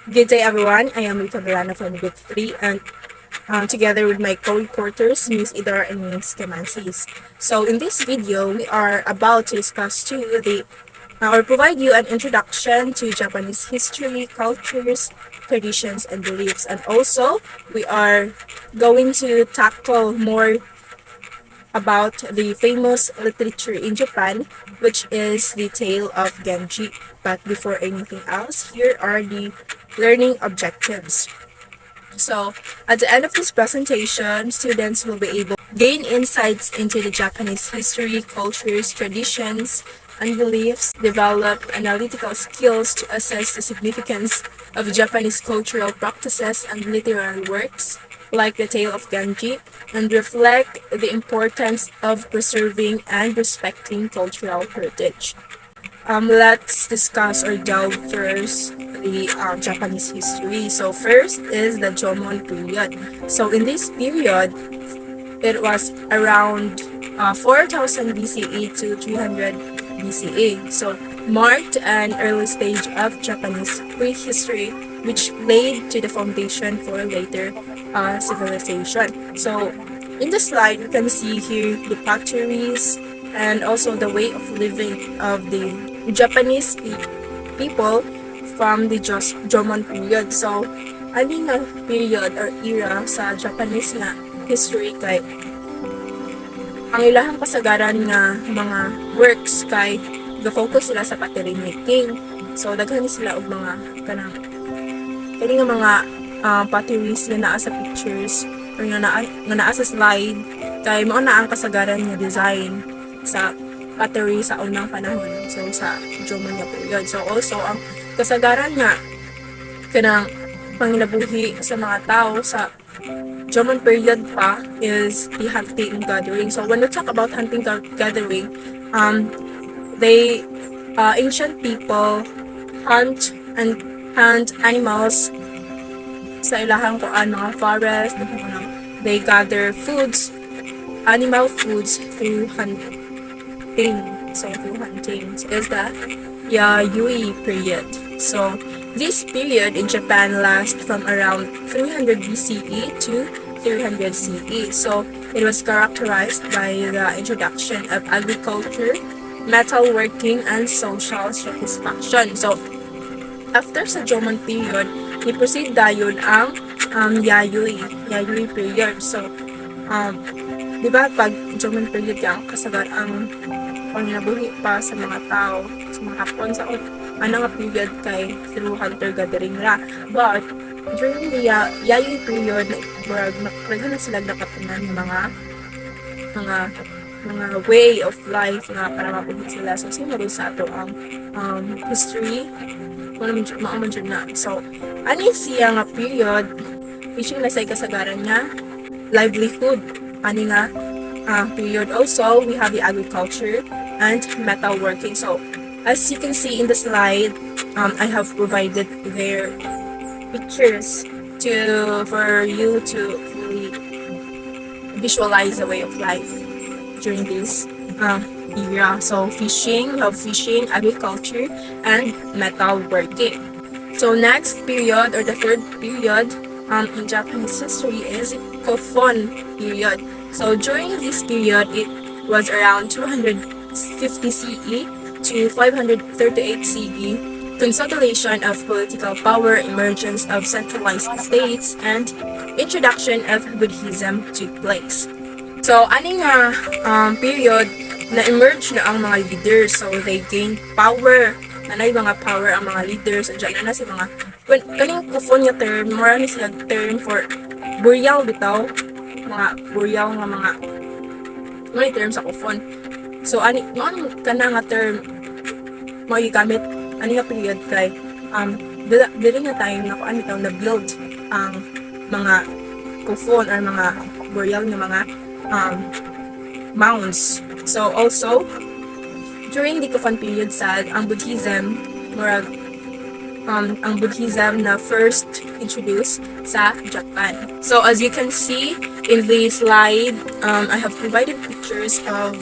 Good day, everyone. I am Rita Verana from Group 3, and together with my co-reporters, Ms. Idar and Ms. Camansis. So, in this video, we are about to discuss or provide you an introduction to Japanese history, cultures, traditions, and beliefs. And also, we are going to tackle more about the famous literature in Japan, which is the tale of Genji. But before anything else, here are the learning objectives. So, at the end of this presentation, students will be able to gain insights into the Japanese history, cultures, traditions, and beliefs, develop analytical skills to assess the significance of Japanese cultural practices and literary works, like the tale of Genji, and reflect the importance of preserving and respecting cultural heritage. Let's discuss or delve first the Japanese history. So first is the Jomon period. So in this period, it was around 4000 BCE to 300 BCE. So marked an early stage of Japanese prehistory, which laid to the foundation for later civilization. So in the slide, you can see here the potteries and also the way of living of the Japanese people from the Jomon period. So, aning nga period or era sa Japanese nga history kay ang ilahang kasagaran nga mga works kay ga-focus sila sa pottery making. So, daghan sila og mga kani nga mga potteries na naa sa pictures or nga naa sa slide kay mao na ang kasagaran nga design sa pottery sa unang panahon. So, sa Jomon nga period. So, also, ang kasagaran nga kanang panginabuhi sa mga tao sa Jomon period pa is the hunting and gathering. So, when we talk about hunting gathering, ancient people hunt animals sa ilahang kuan mga forest. They gather animal foods through hunting. So through hunting is the Yayoi period. So this period in Japan lasts from around 300 BCE to 300 CE. So it was characterized by the introduction of agriculture, metalworking, and social satisfaction. So after sa Jomon period, i-proceed dayon ang Yayoi period. So di ba pag Jomon period ang kasagar ang panginabuhi pa sa mga tao, sa mga Hapon sa nga period kay through hunter-gathering ra. But during the Yayoi period, nagkaroon na sila nakatunan ng mga way of life na para mabuhi sila. So, sino sa ato ang history, maaman dyan na. So, ani siya nga period, fishing na sa kasagaran niya, livelihood, ani nga period. Also, we have the agriculture and metalworking. So, as you can see in the slide, I have provided their pictures for you to fully visualize the way of life during this era. So, you have fishing, agriculture, and metalworking. So, next period or the third period in Japanese history is Kofun period. So, during this period, it was around 250 CE to 538 CE, consolidation of political power, emergence of centralized states, and introduction of Buddhism took place. So, aning period na emerge na ang mga leaders. So, they gained power. Nanay mga power ang mga leaders. Andiyan na si mga kaning kufon nga term, more sila term for burial bitaw. Mga burial nga mga term sa kufon. So, ano kana nga term mo gigamit ani nga period kay dili nga time na kuan bitaw na build ang mga kufon or mga burial nga mga mounds. So also during the Kofun period sad ang Buddhism ang Buddhism na first introduced sa Japan. So as you can see in the slide, I have provided pictures of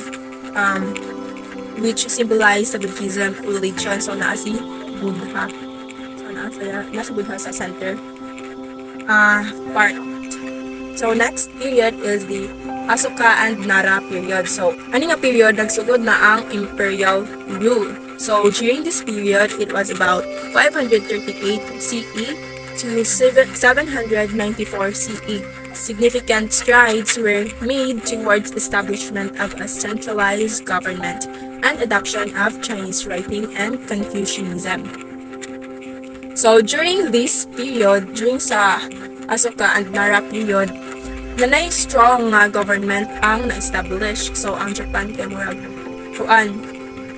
which symbolize the Buddhism religion. So naa si Buddha. So naa siya nasa budha sa center part. So next period is the Asuka and Nara period. So ani nga period nagsugod na ang imperial rule. So during this period, it was about 538 CE to 794 CE. Significant strides were made towards establishment of a centralized government and adoption of Chinese writing and Confucianism. So during this period, during sa Asuka and Nara period, nanay strong nga government ang na-establish. So ang Japan kay murag kuan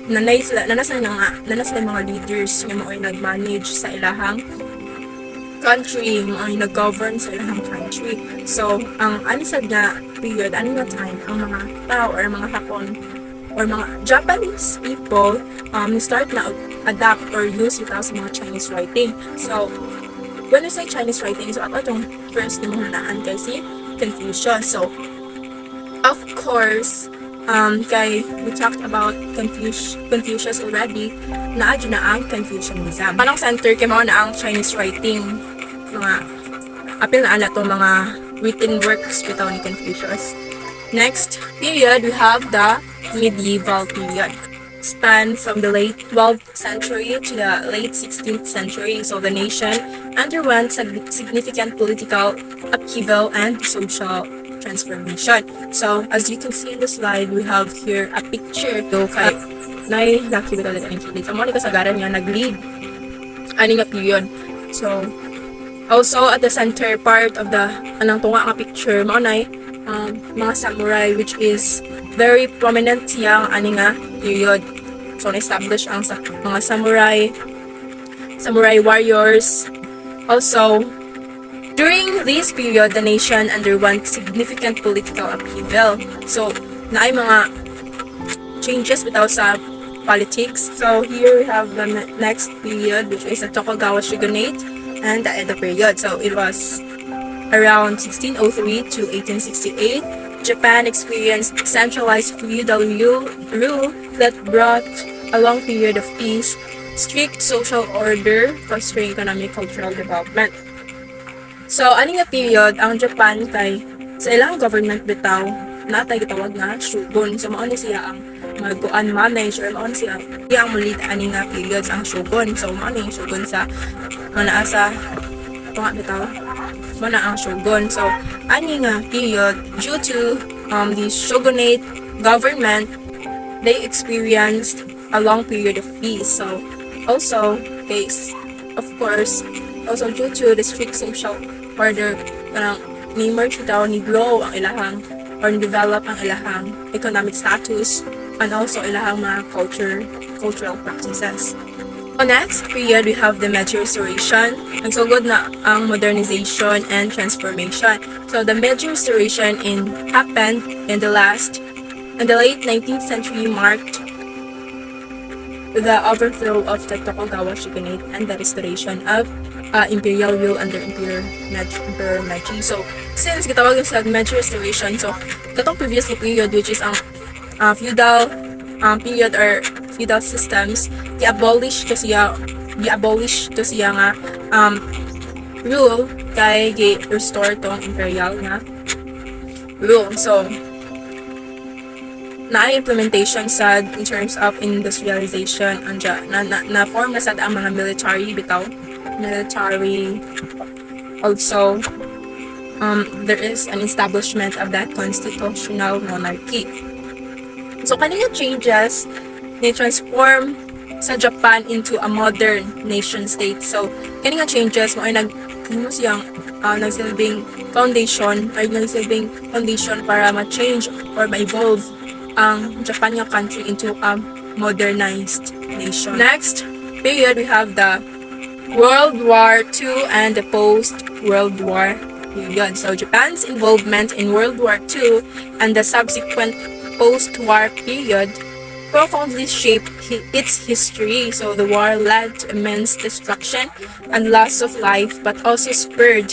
nanay sila mga leaders nga mao'y nag-manage sa ilahang country, mao'y nag-govern sa ilahang country. So ang anisad na period, ano na time, ang mga tao or mga Hapon or mga Japanese people start na adapt or use without sa mga Chinese writing. So when we say Chinese writing, so ato itong first na mga kay si Confucius. So of course, kay we talked about Confucius already, naadyo na ang Confucianism. Parang center kay mao na ang Chinese writing, mga apil na ala itong mga written works bitaw ni Confucius. Next period, we have the medieval period. Span from the late 12th century to the late 16th century. So the nation underwent significant political upheaval and social transformation. So as you can see in the slide, we have here a picture. So kay nay laki bitaw din ang kilit. Amo ni kasagaran nga nag-lead ani nga period. So also at the center part of the anang tunga nga picture mao nay mga samurai, which is very prominent siyang ani nga period. So na-establish ang mga samurai warriors. Also, during this period, the nation underwent significant political upheaval. So naay mga changes bitaw sa politics. So here we have the next period, which is the Tokugawa shogunate and the Edo period. So it was around 1603 to 1868. Japan experienced centralized feudal rule that brought a long period of peace, strict social order, fostering economic cultural development. So, ani nga period, ang Japan kay sa ilang government bitaw, natay gitawag nga shogun. So, mao ni siya ang mag-kuan manage or mao ni siya ang mulit ani nga periods ang shogun. So, mao ni shogun sa mga asa tunga bitaw na ang shogun. So ani nga period, due to the shogunate government, they experienced a long period of peace. So also of course also due to the strict social order, ni merge daw ni grow ang ilahang or develop ang ilahang economic status and also ilahang mga cultural practices. So next period, we have the Meiji Restoration. Nagsugod na ang modernization and transformation. So the Meiji Restoration happened in the late 19th century, marked the overthrow of the Tokugawa shogunate and the restoration of imperial rule under Emperor Meiji. So since gitawag sa Meiji Restoration, so katong previous period, which is ang feudal period or feudal systems, gi-abolish to siya nga rule kay gi-restore tong imperial nga rule. So naay implementation sad in terms of industrialization anja na form na sad ang mga military. Also there is an establishment of that constitutional monarchy. So kanina changes ni transform sa Japan into a modern nation state. So kani nga changes mo ay nagsilbing foundation para ma-change or ma-evolve ang Japan nga country into a modernized nation. Next period, we have the World War II and the post-World War period. So Japan's involvement in World War II and the subsequent post-war period profoundly shaped its history. So the war led to immense destruction and loss of life, but also spurred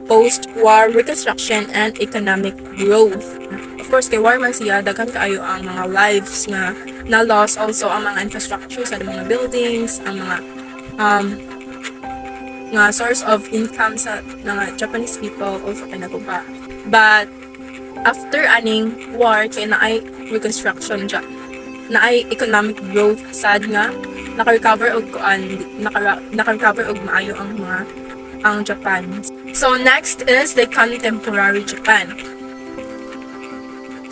post-war reconstruction and economic growth. Of course, kay war man siya, daghan kaayo ang mga lives nga na-loss, also ang mga infrastructure sa mga buildings, ang mga nga source of income sa mga Japanese people also kay naguba. But after aning war kay naay reconstruction dya, naay economic growth sad nga naka-recover og naka-recover og maayo ang Japan. So next is the contemporary Japan.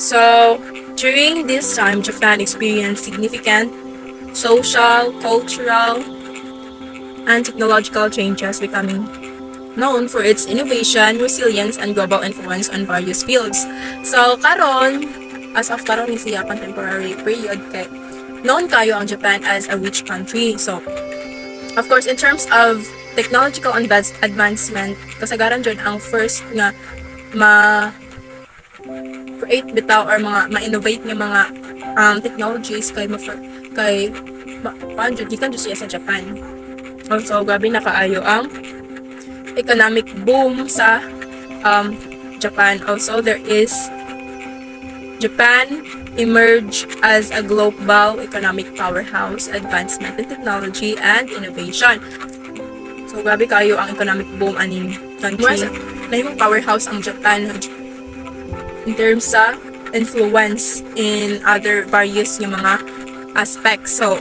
So during this time, Japan experienced significant social, cultural, and technological changes, becoming known for its innovation, resilience, and global influence on various fields. So karon, as of karon ni siya contemporary period kay known kayo ang Japan as a rich country. So of course, in terms of technological advancement, kasagaran dyan ang first nga ma-create bitaw or ma-innovate nga mga technologies kay paano gikan siya sa Japan. Also, grabe na kaayo ang economic boom sa Japan. Also, there is Japan emerged as a global economic powerhouse, advancement in technology and innovation. So, grabe kayo ang economic boom aning country. Nahimong powerhouse ang Japan in terms sa influence in other various yung mga aspects. So,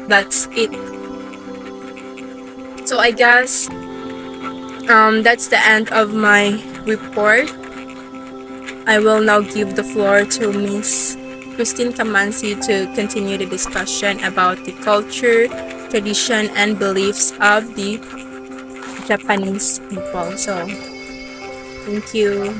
that's it. So, I guess that's the end of my report. I will now give the floor to Miss Christine Kamansi to continue the discussion about the culture, tradition, and beliefs of the Japanese people. So, thank you.